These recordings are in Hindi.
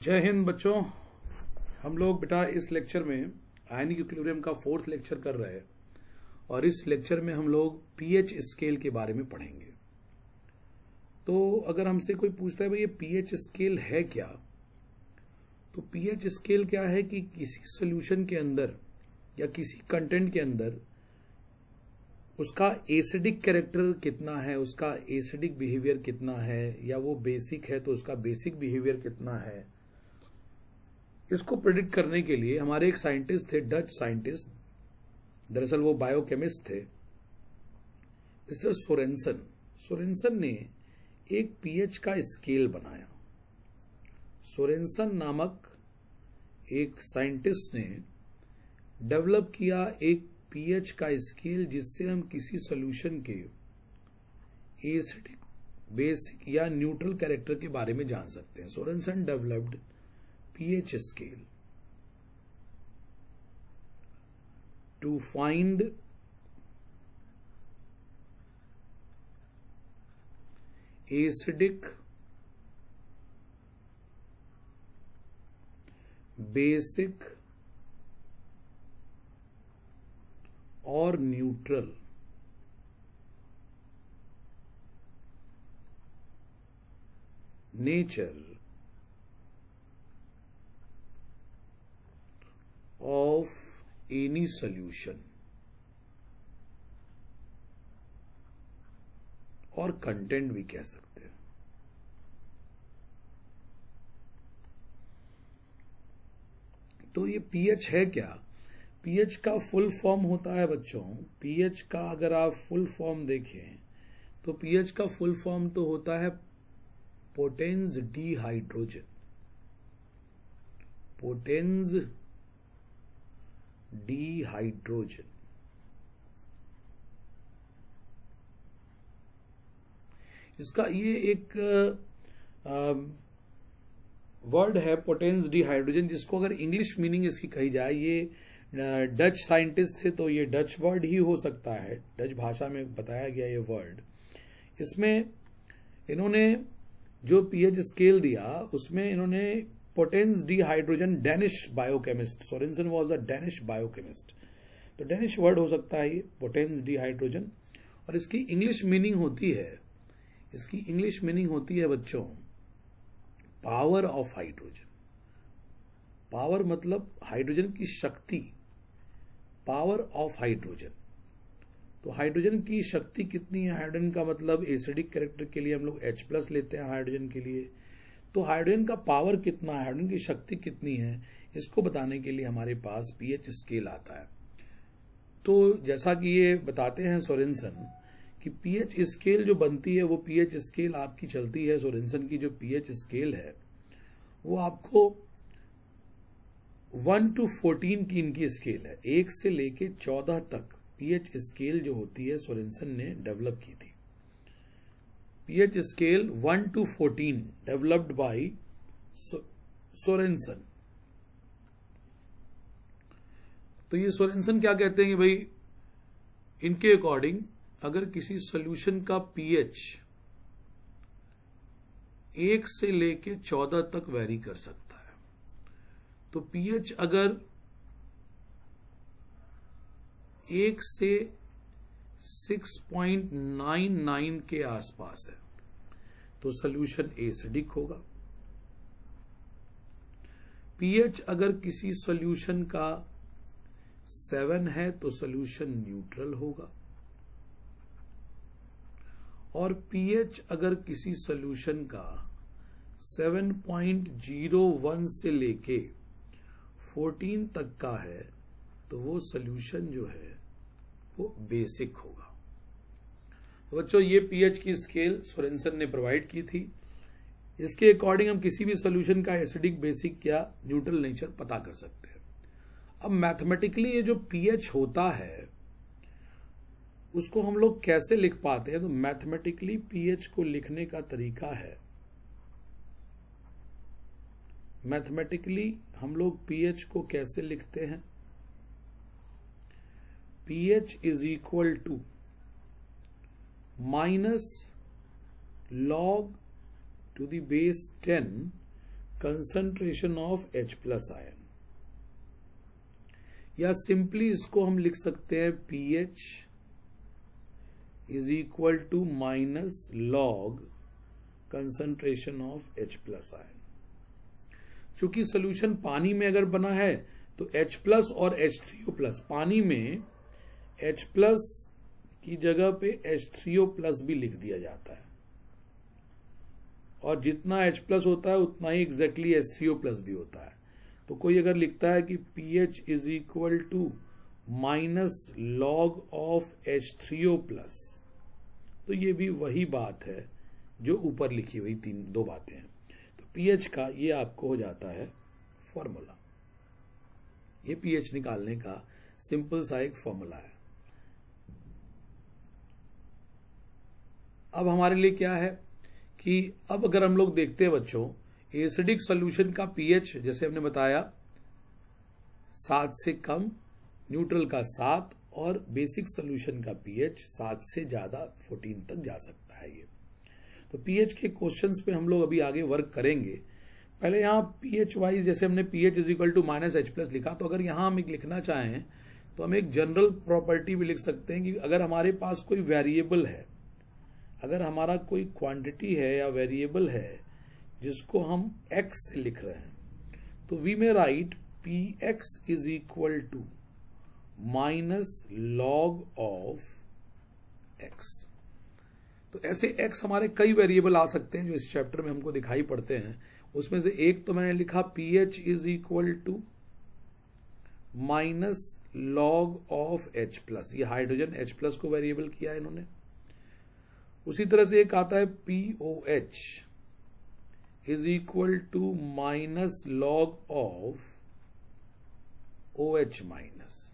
जय हिंद बच्चों। हम लोग बेटा इस लेक्चर में आयनिक इक्विलिब्रियम का 4th लेक्चर कर रहे हैं और इस लेक्चर में हम लोग पीएच स्केल के बारे में पढ़ेंगे। तो अगर हमसे कोई पूछता है भाई ये पीएच स्केल है क्या, तो पीएच स्केल क्या है कि किसी सॉल्यूशन के अंदर या किसी कंटेंट के अंदर उसका एसिडिक कैरेक्टर कितना है, उसका एसिडिक बिहेवियर कितना है, या वो बेसिक है तो उसका बेसिक बिहेवियर कितना है, इसको प्रेडिक्ट करने के लिए हमारे एक साइंटिस्ट थे, डच साइंटिस्ट, दरअसल वो बायोकेमिस्ट थे, मिस्टर सोरेनसन। सोरेनसन ने एक पीएच का स्केल बनाया। सोरेनसन नामक एक साइंटिस्ट ने डेवलप किया एक पीएच का स्केल जिससे हम किसी सॉल्यूशन के एसिडिक, बेसिक या न्यूट्रल कैरेक्टर के बारे में जान सकते हैं। Sorensen developed pH scale to find acidic, basic और neutral nature of any solution और कंटेंट भी कह सकते हैं। तो ये पीएच है क्या? पीएच का फुल फॉर्म होता है बच्चों, पीएच का अगर आप फुल फॉर्म देखें तो पीएच का फुल फॉर्म तो होता है पोटेंस डिहाइड्रोजन। Potence dehydrogen. इसका ये एक वर्ड है पोटेंस डिहाइड्रोजन, जिसको अगर इंग्लिश मीनिंग इसकी कही जाए, ये डच साइंटिस्ट थे तो ये डच वर्ड ही हो सकता है, डच भाषा में बताया गया ये वर्ड। इसमें इन्होंने जो पीएच स्केल दिया उसमें इन्होंने potence dehydrogen, Danish biochemist, Sorensen was a Danish biochemist, तो डेनिश वर्ड हो सकता है ये पोटेंस डिहाइड्रोजन। और इसकी इंग्लिश मीनिंग होती है, इसकी इंग्लिश मीनिंग होती है बच्चों पावर ऑफ हाइड्रोजन। पावर मतलब हाइड्रोजन की शक्ति, पावर ऑफ हाइड्रोजन। तो हाइड्रोजन की शक्ति कितनी है? हाइड्रोजन का मतलब एसिडिक कैरेक्टर के लिए हम लोग H+ लेते हैं हाइड्रोजन के लिए, तो हाइड्रोजन का पावर कितना है, हाइड्रोजन की शक्ति कितनी है, इसको बताने के लिए हमारे पास पीएच स्केल आता है। तो जैसा कि ये बताते हैं सोरेनसन कि पीएच स्केल जो बनती है वो पीएच स्केल आपकी चलती है, सोरेनसन की जो पीएच स्केल है वो आपको 1 to 14 की इनकी स्केल है, 1 से लेके 14 तक पीएच स्केल जो होती है सोरेनसन ने डेवलप की थी। pH scale 1 to 14 developed by Sorensen. तो ये सोरेनसन क्या कहते हैं कि भाई इनके अकॉर्डिंग अगर किसी सॉल्यूशन का pH 1 से लेके 14 तक वेरी कर सकता है, तो pH अगर 1 से 6.99 के आसपास है तो सॉल्यूशन एसिडिक होगा। पीएच अगर किसी सॉल्यूशन का 7 है तो सॉल्यूशन न्यूट्रल होगा, और पीएच अगर किसी सॉल्यूशन का 7.01 से लेके 14 तक का है तो वो सॉल्यूशन जो है वो बेसिक होगा। तो बच्चों ये पीएच की स्केल सोरेनसन ने प्रोवाइड की थी। इसके अकॉर्डिंग हम किसी भी सॉल्यूशन का एसिडिक, बेसिक या न्यूट्रल नेचर पता कर सकते हैं। अब मैथमेटिकली ये जो पीएच होता है उसको हम लोग कैसे लिख पाते हैं? तो मैथमेटिकली पीएच को लिखने का तरीका है, मैथमेटिकली हम लोग पीएच को कैसे लिखते हैं? pH is equal to minus log to the base 10 concentration of H plus ion, या सिंपली इसको हम लिख सकते हैं pH is equal to minus log concentration of H plus ion. चूंकि सोल्यूशन पानी में अगर बना है तो H प्लस और H3O प्लस, पानी में H प्लस की जगह पे H3O प्लस भी लिख दिया जाता है, और जितना H प्लस होता है उतना ही एग्जैक्टली H3O प्लस भी होता है। तो कोई अगर लिखता है कि pH is equal to minus log of H3O plus, तो ये भी वही बात है जो ऊपर लिखी हुई दो बातें हैं। तो pH का ये आपको हो जाता है फॉर्मूला, ये pH निकालने का सिंपल सा एक फॉर्मूला है। अब हमारे लिए क्या है कि अब अगर हम लोग देखते हैं बच्चों, एसिडिक सॉल्यूशन का pH जैसे हमने बताया 7 से कम, न्यूट्रल का 7, और बेसिक सॉल्यूशन का pH 7 से ज्यादा 14 तक जा सकता है। ये तो pH के क्वेश्चंस पे हम लोग अभी आगे वर्क करेंगे। पहले यहाँ pH वाइज जैसे हमने pH is equal to minus H plus लिखा, तो अगर यहाँ हम एक लिखना चाहें तो हम एक जनरल प्रॉपर्टी भी लिख सकते हैं कि अगर हमारे पास कोई वेरिएबल है, अगर हमारा कोई क्वांटिटी है या वेरिएबल है जिसको हम x से लिख रहे हैं, तो we may write px is equal to minus log of x। तो ऐसे x हमारे कई वेरिएबल आ सकते हैं जो इस चैप्टर में हमको दिखाई पड़ते हैं। उसमें से एक तो मैंने लिखा pH is equal to minus log of H plus, ये हाइड्रोजन H प्लस को वेरिएबल किया है इन्होंने। उसी तरह से एक आता है POH is equal to minus log of OH minus.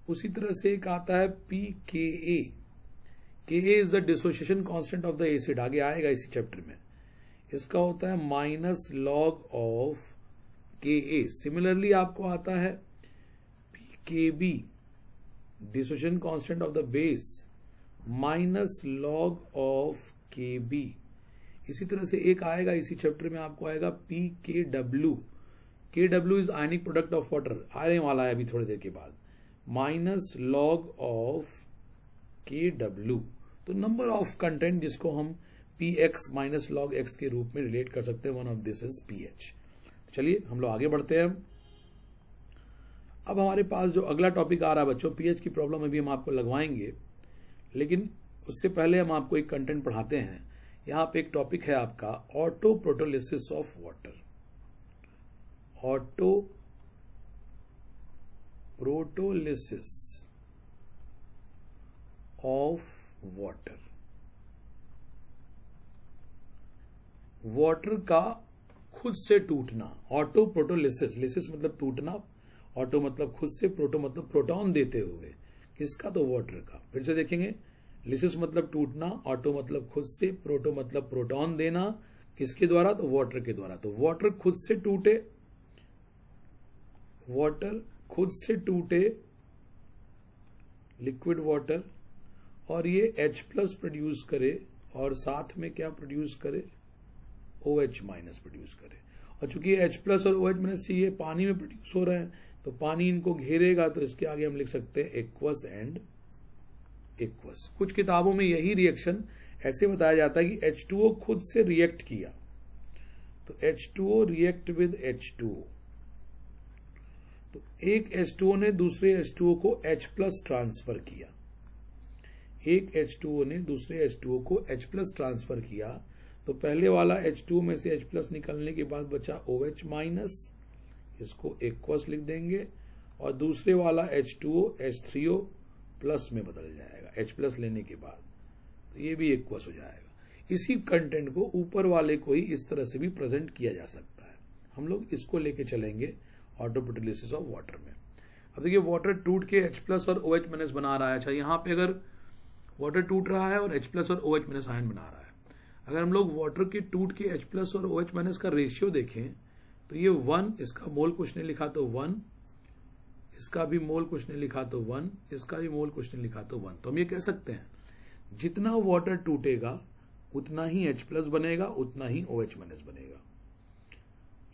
उसी तरह से एक आता है pKa, Ka is the dissociation constant of the acid, आगे आएगा इसी चैप्टर में। इसका होता है minus log of Ka। Similarly आपको आता है pKb, dissociation constant of the base, minus log of Kb। इसी तरह से एक आएगा इसी चैप्टर में, आपको आएगा pKw। Kw is ionic product of water, आने वाला है अभी थोड़ी देर के बाद, माइनस लॉग ऑफ Kw। तो नंबर ऑफ कंटेंट जिसको हम px माइनस लॉग x के रूप में रिलेट कर सकते हैं, one of this is pH। चलिए हम लोग आगे बढ़ते हैं। अब हमारे पास जो अगला टॉपिक आ रहा है बच्चों, pH की प्रॉब्लम अभी हम आपको लगवाएंगे, लेकिन उससे पहले हम आपको एक कंटेंट पढ़ाते हैं। यहाँ पे एक टॉपिक है आपका auto protolysis of water, auto protolysis of water. Water का खुद से टूटना, ऑटो प्रोटोलिसिस, लिसिस मतलब टूटना, ऑटो मतलब खुद से, प्रोटो मतलब प्रोटॉन देते हुए, किसका, तो वाटर का। फिर से देखेंगे, लिसिस मतलब टूटना, ऑटो मतलब खुद से, प्रोटो मतलब प्रोटॉन देना, किसके द्वारा, तो वाटर के द्वारा। तो वाटर खुद से टूटे, वाटर खुद से टूटे, लिक्विड वाटर, और ये H प्लस प्रोड्यूस करे, और साथ में क्या प्रोड्यूस करे, OH माइनस प्रोड्यूस करे। और चूंकि H प्लस और OH माइनस ये पानी में प्रोड्यूस हो रहे हैं, तो पानी इनको घेरेगा, तो इसके आगे हम लिख सकते हैं एक्वस एंड एक्वस। कुछ किताबों में यही रिएक्शन ऐसे बताया जाता है कि H2O खुद से रिएक्ट किया, तो H2O रिएक्ट विद H2O, तो एक H2O ने दूसरे H2O को H प्लस ट्रांसफर किया, एक H2O ने दूसरे H2O को H प्लस ट्रांसफर किया, तो पहले वाला H2O में से H प्लस निकलने के बाद बचा OH माइनस, इसको एक्वस लिख देंगे, और दूसरे वाला H2O H3O प्लस में बदल जाएगा H प्लस लेने के बाद, तो ये भी एक्वस हो जाएगा। इसी कंटेंट को ऊपर वाले को ही इस तरह से भी प्रेजेंट किया जा सकता है। हम लोग इसको लेके चलेंगे ऑटो प्रोटोलिसिस ऑफ वाटर में। अब देखिए, वाटर टूट के H प्लस और OH माइनस बना रहा है। अच्छा, यहाँ पे अगर वाटर टूट रहा है और H प्लस और OH माइनस आयन बना रहा है, अगर हम लोग वाटर के टूट के H प्लस और OH माइनस का रेशियो देखें, तो ये 1, इसका मोल कुछ नहीं लिखा तो 1, इसका भी मोल कुछ नहीं लिखा तो 1, इसका भी मोल कुछ नहीं लिखा तो 1। तो हम ये कह सकते हैं जितना वाटर टूटेगा उतना ही H प्लस बनेगा, उतना ही OH माइनस बनेगा।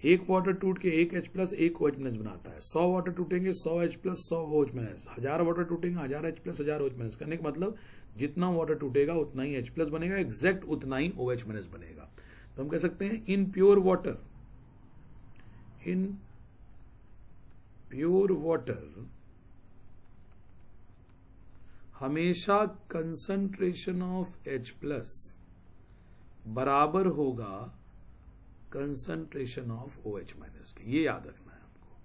एक वाटर टूट के एक H+ एक OH माइनस बनाता है। 100 वाटर टूटेंगे 100 H+ 100 OH माइनस, 1000 वाटर टूटेंगे 1000 H+ 1000 OH माइनस। करने का मतलब जितना वाटर टूटेगा उतना ही H+ बनेगा, एग्जैक्ट उतना ही OH माइनस बनेगा। तो हम कह सकते हैं इन प्योर वाटर हमेशा कंसंट्रेशन ऑफ H+ बराबर होगा कंसंट्रेशन ऑफ OH माइनस के। ये याद रखना है आपको।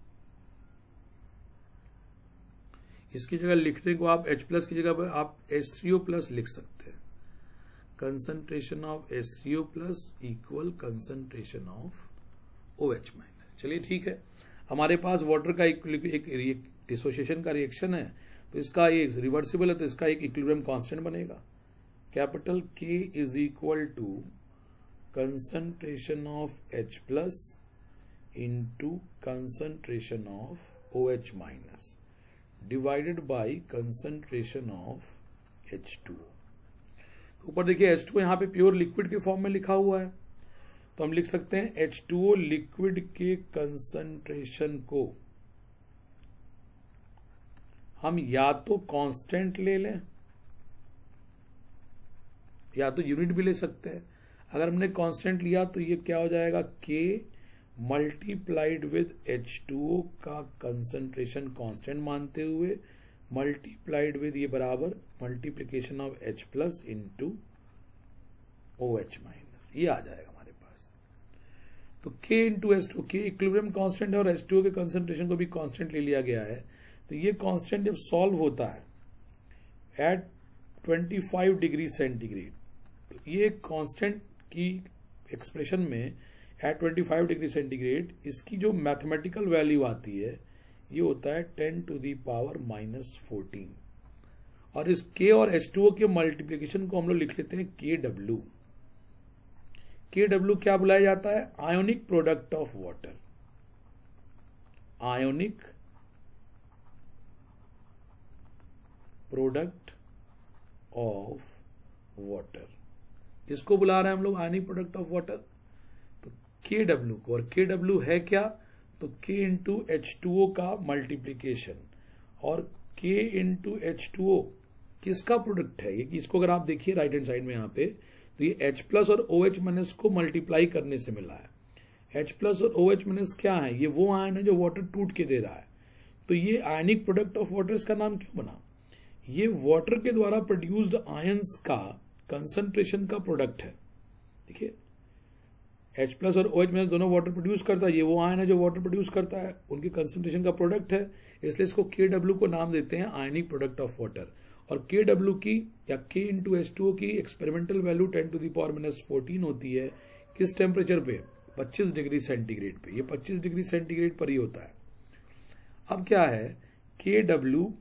इसकी जगह लिखने को आप H+ की जगह पर आप H3O+ लिख सकते हैं। Concentration of H3O+ equal concentration of OH minus. चलिए ठीक है, हमारे पास वाटर का एक डिसोसिएशन का रिएक्शन है, तो इसका एक रिवर्सिबल है, तो इसका एक इक्विलिब्रियम कांस्टेंट बनेगा। Capital K is equal to concentration of H+ into concentration of OH minus divided by concentration of H2O। ऊपर देखिए H2O यहाँ पे प्योर लिक्विड के फॉर्म में लिखा हुआ है, तो हम लिख सकते हैं H2O लिक्विड के कंसंट्रेशन को हम या तो कांस्टेंट ले लें या तो यूनिट भी ले सकते हैं। अगर हमने कांस्टेंट लिया तो ये क्या हो जाएगा, K मल्टीप्लाइड विद H2O का कंसंट्रेशन कांस्टेंट मानते हुए मल्टीप्लाइड विद ये बराबर multiplication of H+ into OH minus, ये आ जाएगा हमारे पास। तो K into H2O, K equilibrium constant है और H2O के कंसंट्रेशन को भी कांस्टेंट ले लिया गया है। तो ये कांस्टेंट जब सॉल्व होता है एट 25 डिग्री सेंटीग्रेड, तो ये कांस्टेंट की एक्सप्रेशन में एट 25 डिग्री सेंटीग्रेड इसकी जो मैथमेटिकल वैल्यू आती है ये होता है 10⁻⁻14। और इस K और H2O के मल्टीप्लिकेशन को हम लोग लिख लेते हैं KW। KW क्या बुलाया जाता है, ionic product of water. Ionic product of water, इसको बुला रहे हैं हम लोग आयोनिक प्रोडक्ट ऑफ वाटर। तो KW को, और KW है क्या, तो K इंटू H2O का मल्टीप्लीकेशन, और K इंटू H2O किसका प्रोडक्ट है ये, इसको अगर आप देखिए राइट हैंड साइड में यहाँ पे, तो ये H+ और OH माइनस को मल्टीप्लाई करने से मिला है। H+ और OH माइनस क्या है, ये वो आयन है जो वाटर टूट के दे रहा है। तो ये आयनिक प्रोडक्ट ऑफ वाटर, इसका नाम क्यों बना, ये वाटर के द्वारा प्रोड्यूस्ड आयंस का कंसंट्रेशन का प्रोडक्ट है। देखिए H+ और OH माइनस दोनों वाटर प्रोड्यूस करता है, ये वो आयन है जो वाटर प्रोड्यूस करता है, उनके कंसंट्रेशन का प्रोडक्ट है, इसलिए इसको KW को नाम देते हैं आयनिक प्रोडक्ट ऑफ वाटर। और KW की या K इंटू H2O की एक्सपेरिमेंटल वैल्यू 10⁻⁻14 होती है। किस टेम्परेचर पे, 25 डिग्री सेंटीग्रेड पे, ये 25 डिग्री सेंटीग्रेड पर ही होता है। अब क्या है, KW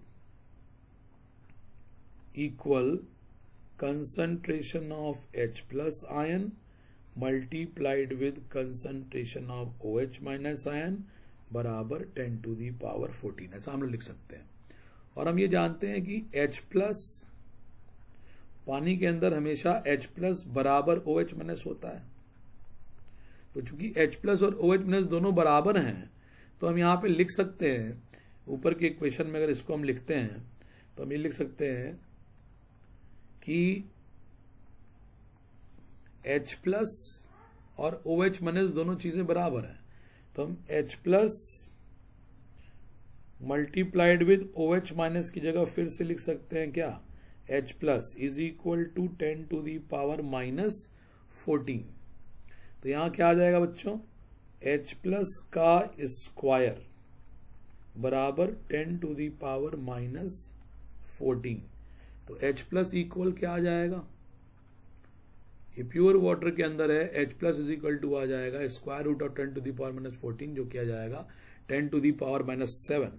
equal concentration of H+ ion multiplied with concentration of OH minus ion बराबर 10⁻14, ऐसा हम लोग लिख सकते हैं। और हम ये जानते हैं कि H+ पानी के अंदर हमेशा H+ बराबर OH माइनस होता है। तो चूंकि H+ और OH माइनस दोनों बराबर हैं, तो हम यहाँ पे लिख सकते हैं, ऊपर के इक्वेशन में अगर इसको हम लिखते हैं तो हम ये लिख सकते हैं कि H+ और OH माइनस दोनों चीजें बराबर हैं, तो हम H+ multiplied with OH minus की जगह फिर से लिख सकते हैं क्या, H+ इज इक्वल टू 10⁻⁻14। तो यहां क्या आ जाएगा बच्चों, H+ का स्क्वायर बराबर 10⁻⁻14। तो H+ इक्वल क्या आ जाएगा, ये प्योर वाटर के अंदर है, H+ इज इक्वल टू आ जाएगा स्क्वायर रूट ऑफ 10⁻⁻14, जो किया जाएगा 10⁻⁷।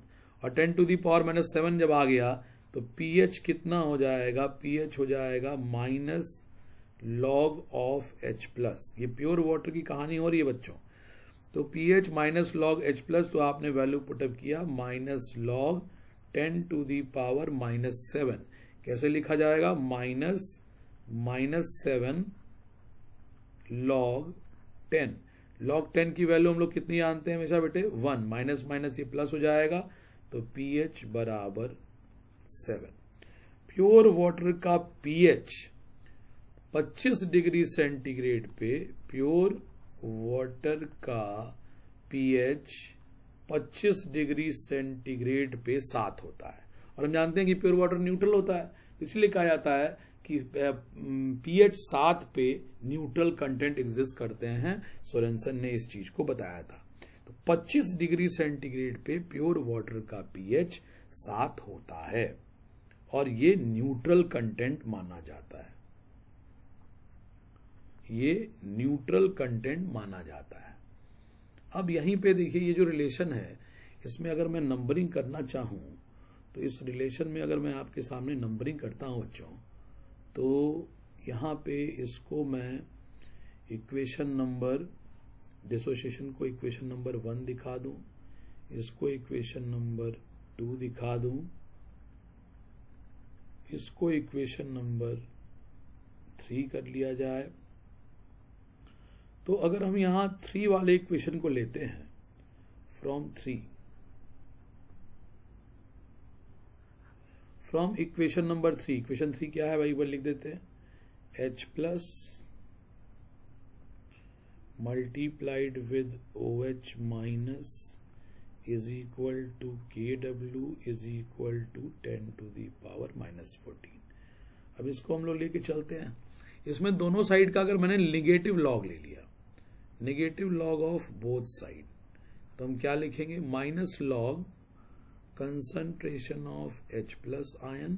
और 10⁻⁷ जब आ गया तो pH कितना हो जाएगा, pH हो जाएगा -log ऑफ H+। ये प्योर वाटर की कहानी हो रही है बच्चों। तो pH -log H+, तो आपने वैल्यू पुटअप किया -log 10⁻⁻7। कैसे लिखा जाएगा, -7 log 10। log 10 की वैल्यू हम लोग कितनी जानते हैं हमेशा बेटे 1, माइनस माइनस ये प्लस हो जाएगा तो pH बराबर 7। प्योर वाटर का pH 25 डिग्री सेंटीग्रेड पे, प्योर वाटर का pH 25 डिग्री सेंटीग्रेड पे 7 होता है। और हम जानते हैं कि प्योर वाटर न्यूट्रल होता है, इसलिए कहा जाता है कि pH 7 पे न्यूट्रल कंटेंट एग्जिस्ट करते हैं। सोरेनसन ने इस चीज को बताया था। तो 25 डिग्री सेंटीग्रेड पे प्योर वाटर का pH 7 होता है और ये न्यूट्रल कंटेंट माना जाता है। ये न्यूट्रल कंटेंट माना जाता है। अब यहीं पे देखिए ये जो रिलेशन है, इसमें अगर मैं नंबरिंग करना चाहूं तो इस रिलेशन में अगर मैं आपके सामने नंबरिंग करता हूं बच्चों, तो यहाँ पे इसको मैं इक्वेशन नंबर, डिसोसिएशन को इक्वेशन नंबर 1 दिखा दूं, इसको इक्वेशन नंबर 2 दिखा दूं, इसको इक्वेशन नंबर 3 कर लिया जाए। तो अगर हम यहाँ 3 वाले इक्वेशन को लेते हैं, फ्रॉम इक्वेशन नंबर 3, इक्वेशन 3 क्या है भाई, एक बार लिख देते हैं, H plus multiplied with OH minus is equal to KW is equal to 10 to the power minus 14। अब इसको हम लोग लेके चलते हैं। इसमें दोनों साइड का अगर मैंने निगेटिव लॉग ले लिया, negative log of both side, तो हम क्या लिखेंगे, minus log concentration of H plus ion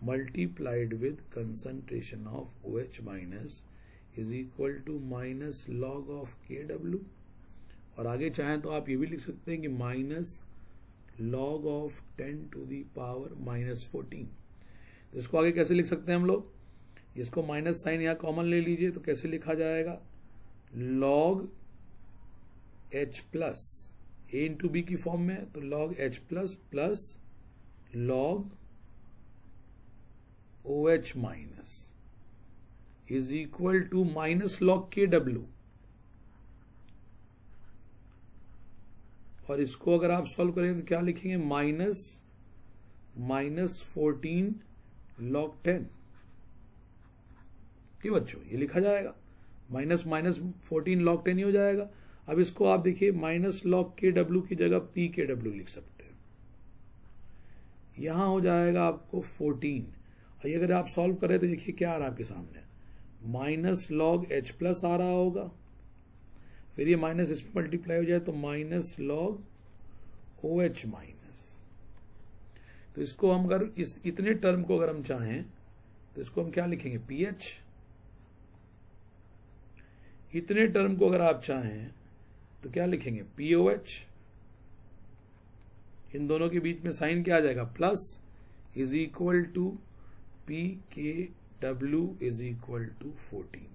multiplied with concentration of OH minus is equal to minus log of KW। और आगे चाहें तो आप ये भी लिख सकते हैं कि minus log of 10 to the power minus 14। तो इसको आगे कैसे लिख सकते हैं हम लोग, इसको माइनस साइन यहाँ कॉमन ले लीजिए, तो कैसे लिखा जाएगा, log H plus A into B की फॉर्म में, तो log H plus plus log OH minus is equal to minus log KW। और इसको अगर आप सॉल्व करेंगे तो क्या लिखेंगे, माइनस 14 लॉग 10। ये बच्चों ये लिखा जाएगा, माइनस 14 लॉग 10 ही हो जाएगा। अब इसको आप देखिए, माइनस लॉग KW की जगह PKW लिख सकते हैं, यहां हो जाएगा आपको 14। और ये अगर आप सॉल्व करें तो देखिए क्या आ रहा है आपके सामने, माइनस लॉग H प्लस आ रहा होगा, फिर ये माइनस इसमें मल्टीप्लाई हो जाए तो माइनस लॉग OH माइनस। तो इसको हम अगर इतने टर्म को अगर हम चाहें तो इसको हम क्या लिखेंगे, pH। इतने टर्म को अगर आप चाहें तो क्या लिखेंगे, POH। इन दोनों के बीच में साइन क्या आ जाएगा, plus is equal to PKW is equal to 14।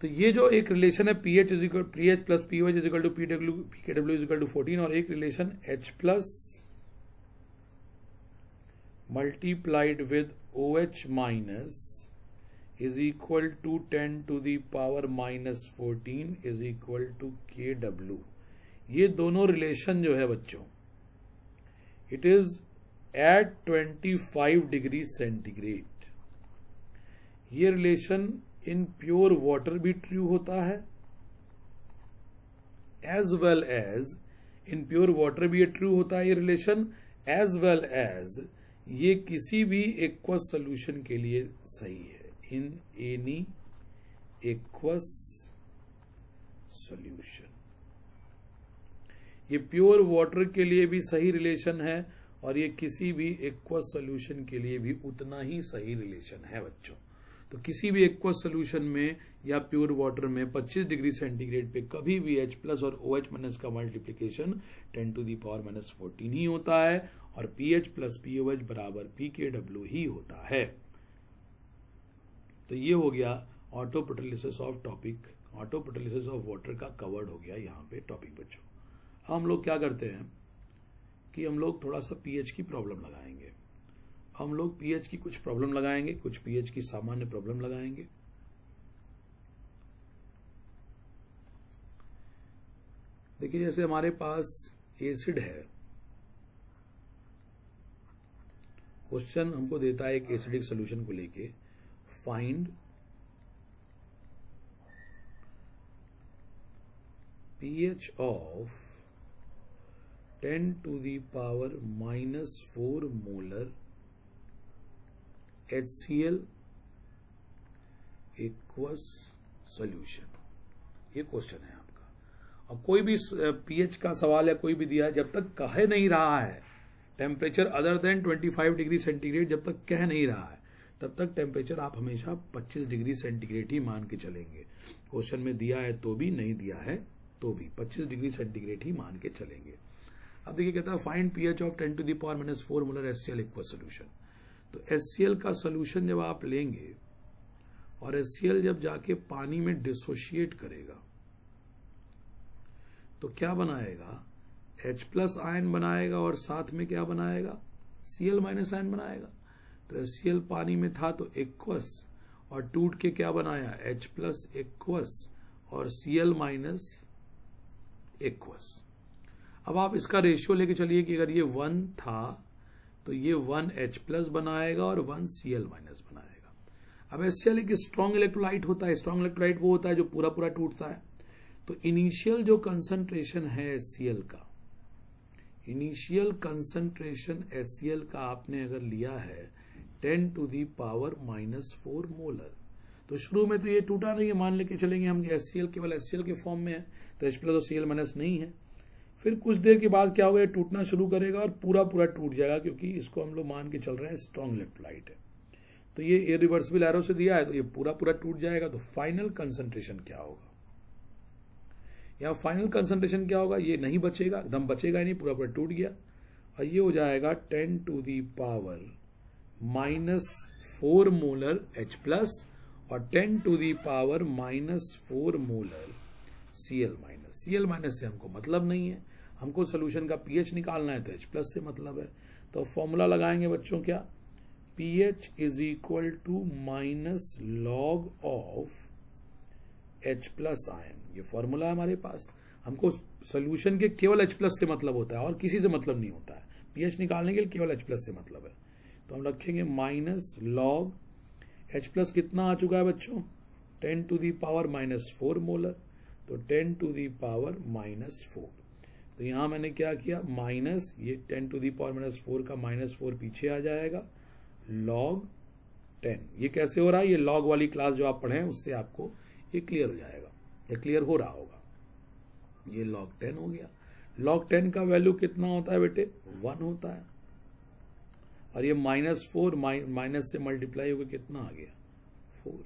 तो ये जो एक रिलेशन है pH is equal pH plus POH is equal to PKW is equal to 14, और एक relation H plus multiplied with OH minus is equal to 10 to the power minus 14 is equal to KW। ये दोनों रिलेशन जो है बच्चों, it is at 25 degree centigrade. ये रिलेशन इन प्योर वाटर भी ट्रू होता है, as well as in pure water भी ये ट्रू होता है ये रिलेशन, एज वेल एज ये किसी भी एक्वस सोल्यूशन के लिए सही है, इन एनी एक्वस सोल्यूशन। ये प्योर वाटर के लिए भी सही रिलेशन है और ये किसी भी एक्वस सोल्यूशन के लिए भी उतना ही सही रिलेशन है बच्चों। तो किसी भी एक्वस सोल्यूशन में या प्योर वाटर में 25 डिग्री सेंटीग्रेड पे कभी भी H प्लस और OH माइनस का multiplication 10 to the power minus 14 ही होता है और PH प्लस POH बराबर PKW ही होता है। तो ये हो गया autoprotolysis of topic, autoprotolysis of water का कवर्ड हो गया यहाँ पे टॉपिक बच्चों। हम लोग क्या करते हैं कि हम लोग थोड़ा सा pH की प्रॉब्लम लगाएंगे। हम लोग pH की कुछ प्रॉब्लम लगाएंगे, कुछ pH की सामान्य प्रॉब्लम लगाएंगे। देखिए जैसे हमारे पास एसिड है, क्वेश्चन हमको देता है एक एसिडिक सॉल्यूशन को लेके, find pH of 10 to the power -4 molar HCl aqueous solution। ये क्वेश्चन है आपका। अब कोई भी pH का सवाल है, कोई भी दिया है, जब तक कह नहीं रहा है temperature other than 25 degree centigrade, जब तक कह नहीं रहा है तब तक टेम्परेचर आप हमेशा 25 डिग्री सेंटीग्रेड ही मान के चलेंगे। क्वेश्चन में दिया है तो भी, नहीं दिया है तो भी 25 डिग्री सेंटीग्रेड ही मान के चलेंगे। अब देखिए कहता है find pH of 10 to the power -4 molar HCl aqua solution. तो HCl का सोल्यूशन जब आप लेंगे और HCl जब जाके पानी में डिसोशिएट करेगा तो क्या बनाएगा, H+ आयन बनाएगा और साथ में क्या बनाएगा, Cl- आयन बनाएगा। तो HCl पानी में था तो एक्वस, और टूट के क्या बनाया, H+ एक्वस और Cl- एक्वस। अब आप इसका रेशियो लेके चलिए कि अगर ये 1 था तो ये 1 H+ बनाएगा और 1 Cl- बनाएगा। अब HCl एक स्ट्रॉन्ग इलेक्ट्रोलाइट होता है, स्ट्रॉन्ग इलेक्ट्रोलाइट वो होता है जो पूरा पूरा टूटता है। तो इनिशियल जो कंसंट्रेशन है HCl का, इनिशियल कंसंट्रेशन HCl का आपने अगर लिया है 10 to the power -4 मोलर, तो शुरू में तो ये टूटा नहीं है, मान लेके चलेंगे हम HCl केवल HCl के फॉर्म में है तो H+ और Cl- नहीं है। फिर कुछ देर के बाद क्या होगा, ये टूटना शुरू करेगा और पूरा पूरा टूट जाएगा, क्योंकि इसको हम लोग मान के चल रहे हैं स्ट्रॉन्ग इलेक्ट्रोलाइट है। तो ये इरिवर्सिबल एरो से दिया है तो ये पूरा पूरा टूट जाएगा। तो फाइनल कंसंट्रेशन क्या होगा, यहाँ फाइनल कंसंट्रेशन क्या होगा, ये नहीं बचेगा, एकदम बचेगा ही नहीं, पूरा पूरा टूट गया और ये हो जाएगा 10 to the power -4 molar H+ और 10 to the power -4 molar Cl-। से हमको मतलब नहीं है, हमको सोल्यूशन का pH निकालना है तो H+ से मतलब है। तो फॉर्मूला लगाएंगे बच्चों, क्या, pH = -log of H+ ion, ये फॉर्मूला है हमारे पास। हमको सोल्यूशन के केवल H+ से मतलब होता है और किसी से मतलब नहीं होता है, pH निकालने के लिए केवल H+ से मतलब है। तो हम रखेंगे -log H+ कितना आ चुका है बच्चों, 10 to the power -4 मोलर, तो 10 to the power -4। तो यहां मैंने क्या किया, माइनस, ये 10 to the power -4 का -4 पीछे आ जाएगा, log 10। ये कैसे हो रहा है, ये log वाली क्लास जो आप पढ़े हैं उससे आपको ये क्लियर हो जाएगा, ये क्लियर हो रहा होगा। ये log 10 हो गया। log 10 का वैल्यू कितना होता है बेटे, 1 होता है, और ये -4 माइनस से मल्टीप्लाई होकर कितना आ गया, 4।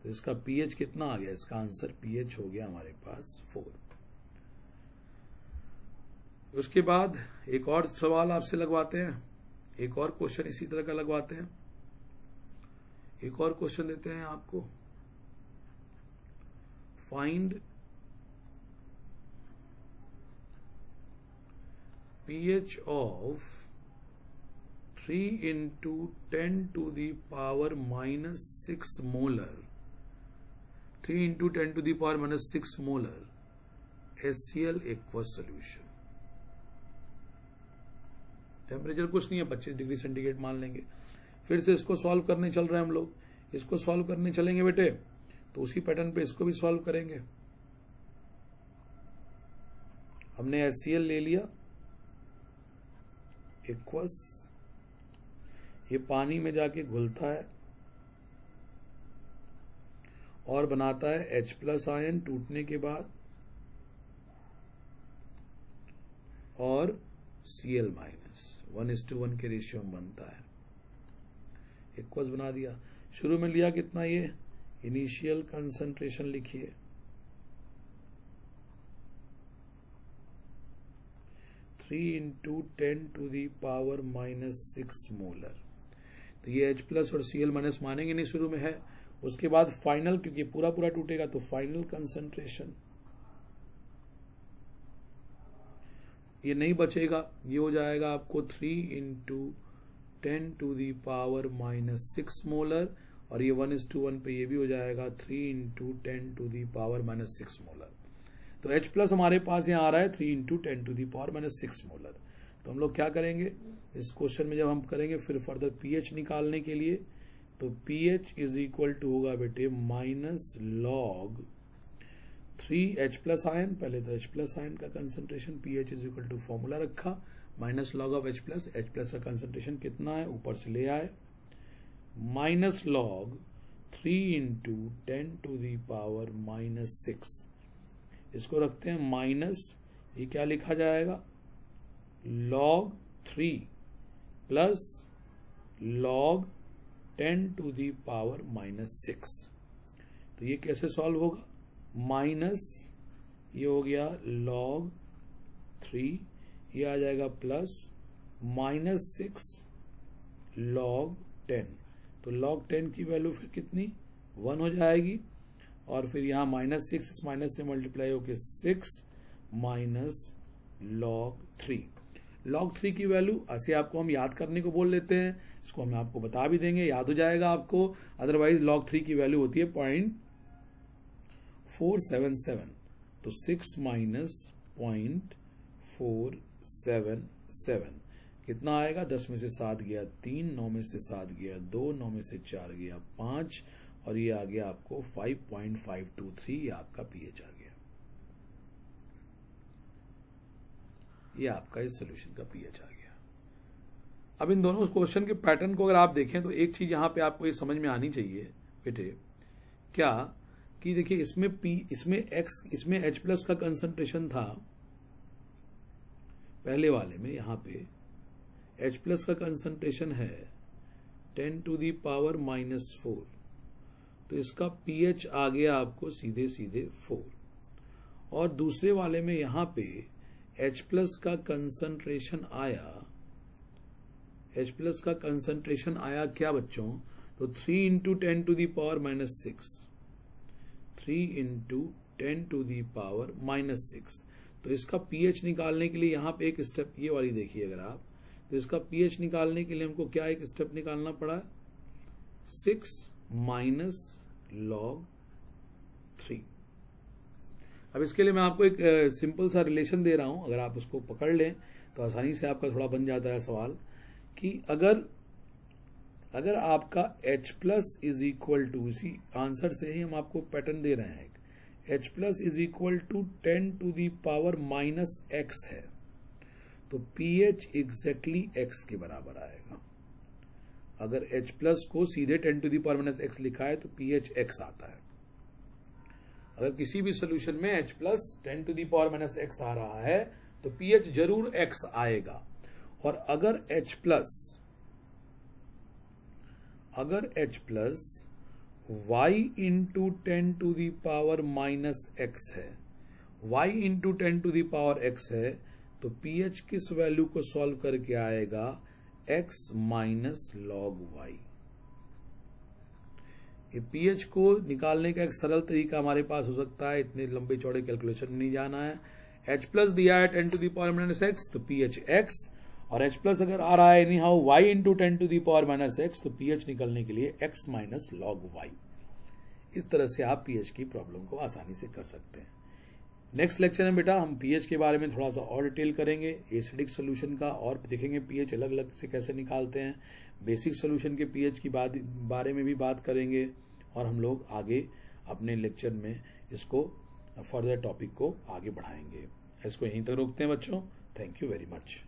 तो इसका pH कितना आ गया, इसका आंसर pH हो गया हमारे पास 4। उसके बाद एक और सवाल आपसे लगवाते हैं, एक और क्वेश्चन इसी तरह का लगवाते हैं। एक और क्वेश्चन देते हैं आपको, find pH of 3 into 10 to the power -6 molar, 3 into 10 to the power -6 molar HCl aqueous solution. Temperature कुछ नहीं है, 25 डिग्री सेंटीग्रेड मान लेंगे। फिर से इसको सॉल्व करने चल रहे हैं हम लोग, इसको सॉल्व करने चलेंगे बेटे तो उसी पैटर्न पे इसको भी सॉल्व करेंगे। हमने HCl ले लिया एक्वस, ये पानी में जाके घुलता है और बनाता है H+ आयन टूटने के बाद और Cl-, 1:1 के रेशियो में बनता है। एक्वस बना दिया। शुरू में लिया कितना, ये इनिशियल कंसंट्रेशन लिखिए, into 10 to the power -6 molar. तो ये H+ और Cl- मानेंगे नहीं, शुरू में है। उसके बाद फाइनल, क्योंकि पूरा पूरा टूटेगा तो फाइनल कंसंट्रेशन, ये नहीं बचेगा, ये हो जाएगा आपको 3 into 10 to the power -6 molar, और ये 1:1 पे ये भी हो जाएगा 3 into 10 to the power -6 molar. तो H प्लस हमारे पास यहाँ आ रहा है 3 इंटू 10⁻⁻6 मोलर। तो हम लोग क्या करेंगे इस क्वेश्चन में, जब हम करेंगे फिर फर्दर pH निकालने के लिए, तो pH इज इक्वल टू होगा बेटे minus log 3H plus ion, पहले तो H प्लस आयन का concentration, pH is equal to formula रखा, minus log of H plus का कंसंट्रेशन कितना है ऊपर से ले आए, माइनस लॉग 3 इंटू 10⁻⁻6, इसको रखते हैं माइनस, ये क्या लिखा जाएगा, log 3 प्लस log 10⁻⁻6। तो ये कैसे सॉल्व होगा, माइनस ये हो गया log 3, ये आ जाएगा प्लस -6 log 10। तो log 10 की वैल्यू फिर कितनी 1 हो जाएगी, और फिर यहाँ -6 इस माइनस से मल्टीप्लाई होकर 6 माइनस log 3। log 3 की वैल्यू ऐसे आपको हम याद करने को बोल लेते हैं, इसको हम आपको बता भी देंगे, याद हो जाएगा आपको। अदरवाइज log 3 की वैल्यू होती है 0.477, तो 6 माइनस 0.477 कितना आएगा, 10 में से 7 गया 3, 9 में से 7 गया 2, 9 में से 4 गया 5, और ये आ गया आपको 5.523, ये आपका pH आ गया, ये आपका इस सोल्यूशन का pH आ गया। अब इन दोनों क्वेश्चन के पैटर्न को अगर आप देखें तो एक चीज यहां पे आपको ये समझ में आनी चाहिए बेटे, क्या कि देखिए इसमें H प्लस का कंसंट्रेशन था, पहले वाले में यहाँ पे H प्लस का कंसंट्रेशन है 10⁻⁻4, तो इसका pH आ गया आपको सीधे सीधे 4, और दूसरे वाले में यहाँ पे H प्लस का कंसंट्रेशन आया, क्या बच्चों, तो 3 इंटू 10⁻⁻6, 3 इंटू 10⁻⁻6। तो इसका pH निकालने के लिए यहाँ पे एक स्टेप ये वाली देखिए अगर आप, तो इसका pH निकालने के लिए हमको क्या एक स्टेप निकालना पड़ा, 6 माइनस log 3। अब इसके लिए मैं आपको एक सिंपल सा रिलेशन दे रहा हूं, अगर आप उसको पकड़ लें तो आसानी से आपका थोड़ा बन जाता है सवाल, कि अगर आपका H plus is equal to, इसी आंसर से ही हम आपको पैटर्न दे रहे हैं, H plus is equal to 10⁻⁻x है, तो pH एग्जैक्टली x के बराबर आएगा। अगर H प्लस को सीधे 10⁻⁻x लिखा है तो pH x आता है। अगर किसी भी सोल्यूशन में H प्लस 10⁻⁻x आ रहा है तो pH जरूर x आएगा। और अगर H plus y into 10⁻⁻x है, y इंटू 10⁻x है, तो pH किस वैल्यू को सॉल्व करके आएगा, x माइनस log y। ये pH को निकालने का एक सरल तरीका हमारे पास हो सकता है, इतने लंबे चौड़े कैलकुलेशन में नहीं जाना है। H प्लस दिया है 10⁻⁻x, तो pH x, और H प्लस अगर आ रहा है any how y into 10⁻⁻x, तो pH निकलने के लिए x माइनस log y। इस तरह से आप pH की प्रॉब्लम को आसानी से कर सकते हैं। नेक्स्ट लेक्चर में बेटा हम pH के बारे में थोड़ा सा और डिटेल करेंगे, एसिडिक सोल्यूशन का, और देखेंगे pH अलग अलग से कैसे निकालते हैं, बेसिक सोल्यूशन के pH की बारे में भी बात करेंगे, और हम लोग आगे अपने लेक्चर में इसको फर्दर टॉपिक को आगे बढ़ाएंगे। इसको यहीं तक रोकते हैं बच्चों। Thank you very much.